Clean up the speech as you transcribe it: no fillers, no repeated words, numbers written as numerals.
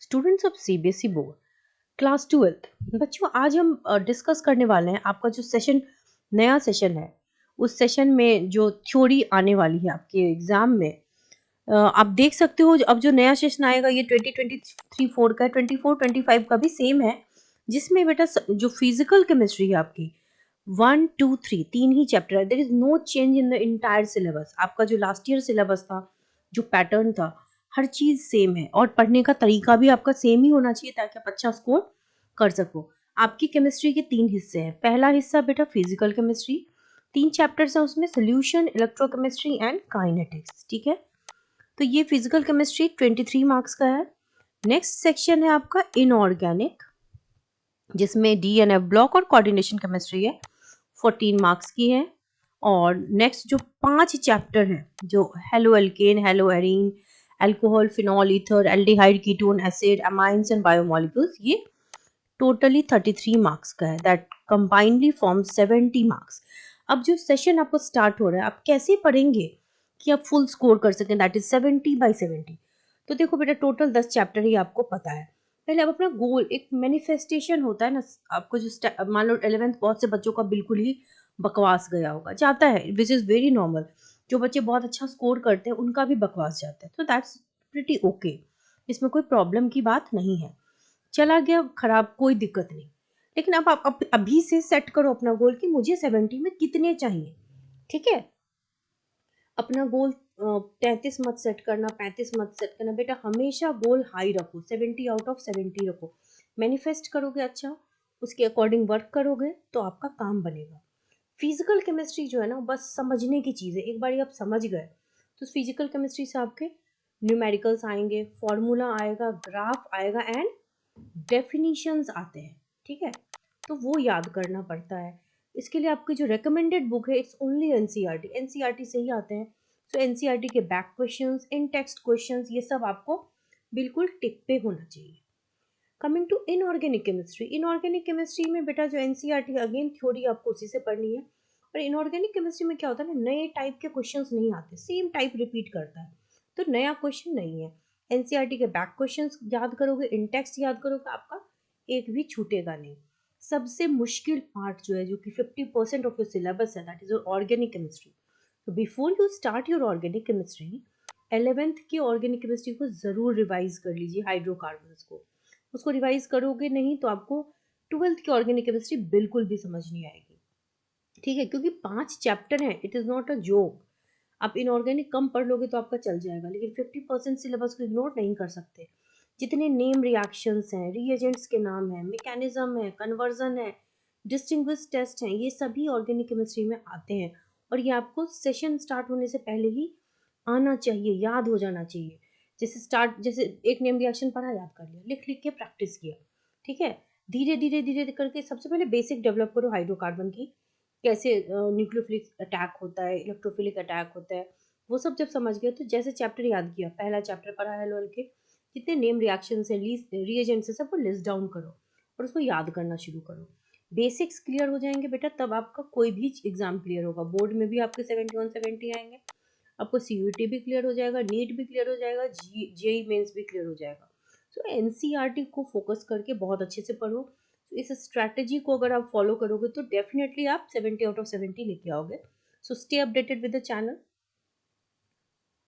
Students of CBSE board class 12th। बच्चों, आज हम डिस्कस करने वाले हैं आपका जो सेशन, नया सेशन है। उस सेशन में जो थ्योरी आने वाली है आपके एग्जाम में, आप देख सकते हो अब जो नया सेशन आएगा ये 2023-4 का है, 24-25 का भी सेम है, जिसमें बेटा जो फिजिकल केमिस्ट्री है आपकी 1, 2, 3 तीन ही चैप्टर है। There is no change in the entire syllabus. आपका जो लास्ट ईयर सिलेबस था, जो पैटर्न था, हर चीज सेम है और पढ़ने का तरीका भी आपका सेम ही होना चाहिए ताकि आप अच्छा स्कोर कर सको। आपकी केमिस्ट्री के 3 हिस्से हैं। पहला हिस्सा बेटा फिजिकल केमिस्ट्री, 3 चैप्टर्स हैं उसमें, सोल्यूशन, इलेक्ट्रोकेमिस्ट्री एंड काइनेटिक्स। ठीक है, तो ये फिजिकल केमिस्ट्री 23 मार्क्स का है। नेक्स्ट सेक्शन है आपका इनऑर्गेनिक, जिसमें डीएनएफ ब्लॉक और कोऑर्डिनेशन केमिस्ट्री है, 14 मार्क्स की है। और नेक्स्ट जो 5 चैप्टर हैं, जो halo alkane, hello arene, alcohol, phenol, ether, aldehyde, ketone, acid, amines and biomolecules, ये टोटली 33 मार्क्स का है। That combinedly form 70 marks. अब जो सेशन आपको स्टार्ट हो रहा है, आप कैसे पढ़ेंगे कि आप फुल स्कोर कर सकें, दैट इज 70/70। तो देखो बेटा, टोटल 10 चैप्टर ही आपको पता है। पहले आप अपना गोल, एक मैनिफेस्टेशन होता है ना आपको, जो मान लो 11th बहुत से बच्चों का बिल्कुल ही बकवास गया होगा, जाता है, विच इज़ वेरी नॉर्मल। जो बच्चे बहुत अच्छा स्कोर करते हैं उनका भी बकवास जाता है, तो दैट्स प्रिटी ओके, इसमें कोई प्रॉब्लम की बात नहीं है। चला गया खराब, कोई दिक्कत नहीं। लेकिन अब आप अभी से सेट करो अपना गोल कि मुझे 70 में कितने चाहिए। ठीक है, अपना गोल 33 मत सेट करना, 35 मत सेट करना बेटा, हमेशा गोल हाई रखो, 70 आउट ऑफ 70 रखो। मैनिफेस्ट करोगे अच्छा, उसके अकॉर्डिंग वर्क करोगे तो आपका काम बनेगा। फिजिकल केमिस्ट्री जो है ना, बस समझने की चीज़ है। एक बार आप समझ गए तो फिजिकल केमिस्ट्री से आपके न्यूमेरिकल्स आएंगे, फॉर्मूला आएगा, ग्राफ आएगा एंड डेफिनीशंस आते हैं। ठीक है, तो वो याद करना पड़ता है। इसके लिए आपकी जो रिकमेंडेड बुक है, इट्स ओनली एनसीईआरटी, एनसीईआरटी से ही आते हैं। सो एनसीईआरटी के back questions, in text questions, ये सब आपको बिल्कुल टिक पे होना चाहिए। Coming to inorganic chemistry, inorganic chemistry में बेटा जो एनसीईआरटी, अगेन थ्योरी आपको उसी से पढ़नी है। और इनऑर्गेनिक केमिस्ट्री में क्या होता है ना, नए टाइप के क्वेश्चंस नहीं आते, सेम टाइप रिपीट करता है, तो नया क्वेश्चन नहीं है। एनसीईआरटी के बैक क्वेश्चंस याद करोगे, इन टेक्स्ट याद करोगे, आपका एक भी छूटेगा नहीं। सबसे मुश्किल पार्ट जो है, जो कि 50% ऑफ योर सिलेबस है, that is your organic chemistry. तो before you start your organic chemistry, 11th की ऑर्गेनिक केमिस्ट्री को ज़रूर रिवाइज कर लीजिए, हाइड्रोकार्बन्स को। उसको रिवाइज करोगे नहीं तो आपको 12th की ऑर्गेनिक केमिस्ट्री बिल्कुल भी समझ नहीं आएगी। ठीक है, क्योंकि 5 चैप्टर हैं, it is not a joke. आप इनऑर्गेनिक कम पढ़ लोगे तो आपका चल जाएगा, लेकिन 50% सिलेबस को इग्नोर नहीं कर सकते। जितने नेम रिएक्शंस हैं, रिएजेंट्स के नाम हैं, मैकेनिज्म है, कन्वर्जन है, डिस्टिंग्विश टेस्ट हैं, ये सभी ऑर्गेनिक केमिस्ट्री में आते हैं। और ये आपको सेशन स्टार्ट होने से पहले ही आना चाहिए, याद हो जाना चाहिए। जैसे एक नेम रिएक्शन पढ़ा, याद कर लिया, लिख लिख के प्रैक्टिस किया। ठीक है, धीरे धीरे धीरे करके सबसे पहले बेसिक डेवलप करो हाइड्रोकार्बन की, कैसे न्यूक्लियोफिलिक अटैक होता है, इलेक्ट्रोफिलिक अटैक होता है, वो सब जब समझ गए तो जैसे चैप्टर याद किया, पहला चैप्टर पढ़ा है लोल के, जितने नेम रिएक्शन है, रिएजेंट्स है, सबको लिस्ट डाउन करो और उसको याद करना शुरू करो। बेसिक्स क्लियर हो जाएंगे बेटा, तब आपका कोई भी एग्जाम क्लियर होगा। बोर्ड में भी आपके 71-70 आएंगे, आपको सीयूटी भी क्लियर हो जाएगा, नीट भी क्लियर हो जाएगा, जेई मेंस भी क्लियर हो जाएगा। सो एनसीईआरटी को फोकस करके बहुत अच्छे से पढ़ो। तो इस स्ट्रैटेजी को अगर आप फॉलो करोगे तो डेफिनेटली आप 70 आउट ऑफ 70 लेके आओगे। So stay updated with the channel.